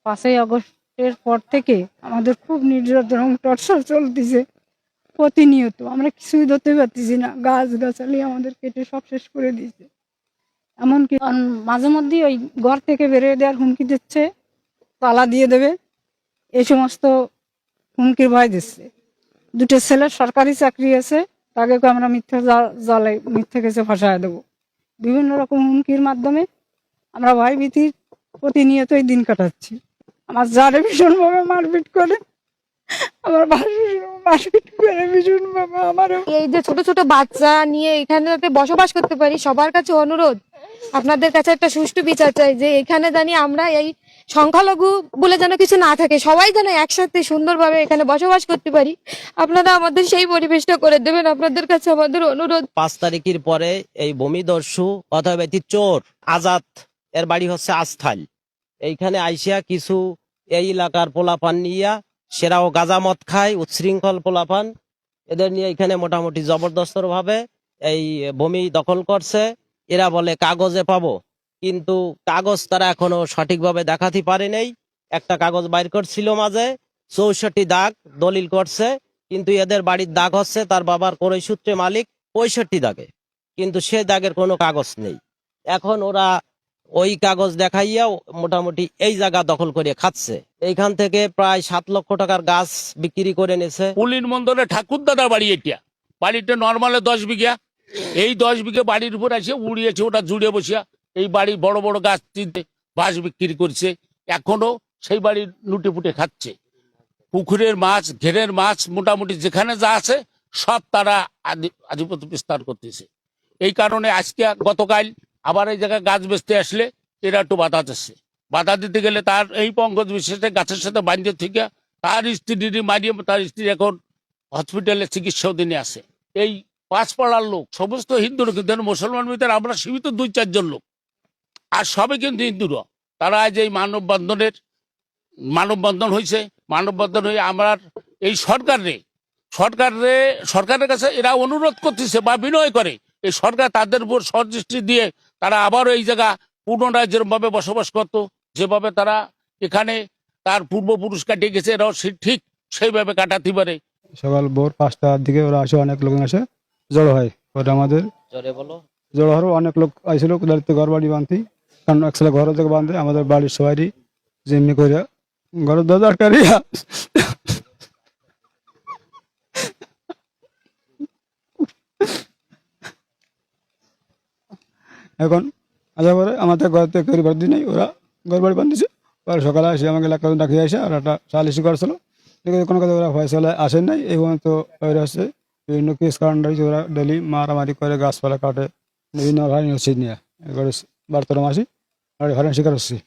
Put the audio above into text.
5ই আগস্টের পর থেকে আমাদের খুব নির্যাতন এবং টর্চার চলতেছে প্রতিনিয়ত। আমরা কিছুই ধরতে পারতেছি না, গাছগাছালি আমাদের কেটে সব শেষ করে দিয়েছে। এমনকি মাঝে মধ্যেই ওই ঘর থেকে বেরিয়ে দেওয়ার হুমকি দিচ্ছে, তালা দিয়ে দেবে, এই সমস্ত হুমকির ভয় দিচ্ছে। 2টো ছেলের সরকারি চাকরি আছে, তাকে আমরা মিথ্যা জালে মিথ্যা কেসে ফাঁসায় দেবো। বিভিন্ন রকম হুমকির মাধ্যমে আমরা ভয় ভীতির প্রতিনিয়তই দিন কাটাচ্ছি। আমার জারে ভীষণভাবে মারপিট করে, আমার মারপিট করে ভীষণভাবে। আমারও এই যে ছোট ছোট বাচ্চা নিয়ে এখানে যাতে বসবাস করতে পারি, সবার কাছে অনুরোধ, আপনাদের কাছে একটা সুষ্ঠু বিচার চাই যে এখানে জানি আমরা এই সংখ্যালঘু বলে যেন কিছু না থাকে, সবাই যেন একসাথে সুন্দরভাবে এখানে বসবাস করতে পারি। আপনারা আমাদের সেই পরিবেশটা করে দেবেন, আপনাদের কাছে আমাদের অনুরোধ। 5 তারিখের পরে এই ভূমিদস্যু অথবা চোর আজাদ, এর বাড়ি হচ্ছে আস্থাল, এইখানে আইসিয়া কিছু এই এলাকার পোলাপান নিয়া, সেরাও গাঁজা মদ খায়, উচ্ছৃঙ্খল পোলাপান, এদের নিয়ে এখানে মোটামুটি জবরদস্তর ভাবে এই ভূমি দখল করছে। এরা বলে কাগজে পাবো, কিন্তু কাগজ তারা এখনো সঠিকভাবে দেখাতে পারে নাই। একটা কাগজ বাইর করছিল মাঝে, 64 দাগ দলিল করছে, কিন্তু এদের বাড়ির দাগ হচ্ছে তার বাবার কোরই সূত্রে মালিক 65 দাগে, কিন্তু সে দাগের কোনো কাগজ নেই। এখন ওরা ওই কাগজ দেখাইয়া মোটামুটি এই জায়গা দখল করে খাচ্ছে। এইখান থেকে প্রায় 7 লক্ষ টাকার গাছ বিক্রি করে নিছে। পুলিন মন্দিরে ঠাকুর দাদা বাড়ি, এটা বাড়িটা নর্মালে 10 বিঘা, এই 10 বিঘা বাড়ির উপর এসে উড়িয়েছে, ওটা জুড়ে বসিয়া এই বাড়ি বড় বড় গাছ চিনতে বাঁশ বিক্রি করছে। এখনো সেই বাড়ি লুটে পুটে খাচ্ছে। পুকুরের মাছ, ঘেরের মাছ, মোটামুটি যেখানে যা আছে সব তারা আধিপত্য বিস্তার করতেছে। এই কারণে আজকে গতকাল আবার এই জায়গায় গাছ বেচতে আসলে এরা একটু বাধা দিচ্ছে। বাধা দিতে গেলে তার এই পঙ্কজ বিশেষে গাছের সাথে বাঁধিয়ে থেকে তার স্ত্রী মারিয়ে, তার স্ত্রী এখন হসপিটালে চিকিৎসা অধীনে আছে। এই 5 পাড়ার লোক সমস্ত হিন্দু লোক, কিন্তু মুসলমান ভিতরে আমরা সীমিত 2-4 জন লোক, আর সবে কিন্তু হিন্দুরা। তারা আজ এই মানববন্ধন হয়েছে। মানববন্ধন হয়ে আমরা এই সরকারের কাছে এরা অনুরোধ করতেছে বা বিনয় করে, এই সরকার তাদের উপর সদৃষ্টি দিয়ে তারা আবারও এই জায়গা পুনরায় যেভাবে বসবাস করত, যেভাবে তারা এখানে তার পূর্বপুরুষ কাটিয়ে গেছে, এরাও ঠিক সেইভাবে কাটাতে পারে। সকাল ভোর 5টার দিকে ওরা আসে, অনেক লোক আসে, জড়ো হয়। ওরা আমাদের জড়ো হওয়ার অনেক লোক আইছিল, কোদালিতে ঘর বাড়ি বাঁধি, কারণ একসাথে ঘর থেকে বাঁধে আমাদের বাড়ির সবারই যেমনি করে ঘরের দরজা আটকারিয়া এখন আশা করে আমাদের ঘর থেকে কেউ বাড়ি নেই, ওরা ঘর বাড়ি বাঁধিছে। সকালে আসে আমাকে এলাকা ডাকিয়ে আসে, আর একটা সালিশি করছিল, কোনো কথা ওরা ফয়সলা আসেন নাই। এই পর্যন্ত ওরা হচ্ছে বিভিন্ন কেস কারণ ওরা ডেলি মারামারি করে, গাছপালা কাটে, বিভিন্ন হয়রানি হচ্ছে নিয়ে এবারে 12 মাসি হয়রানি শিকার হচ্ছে।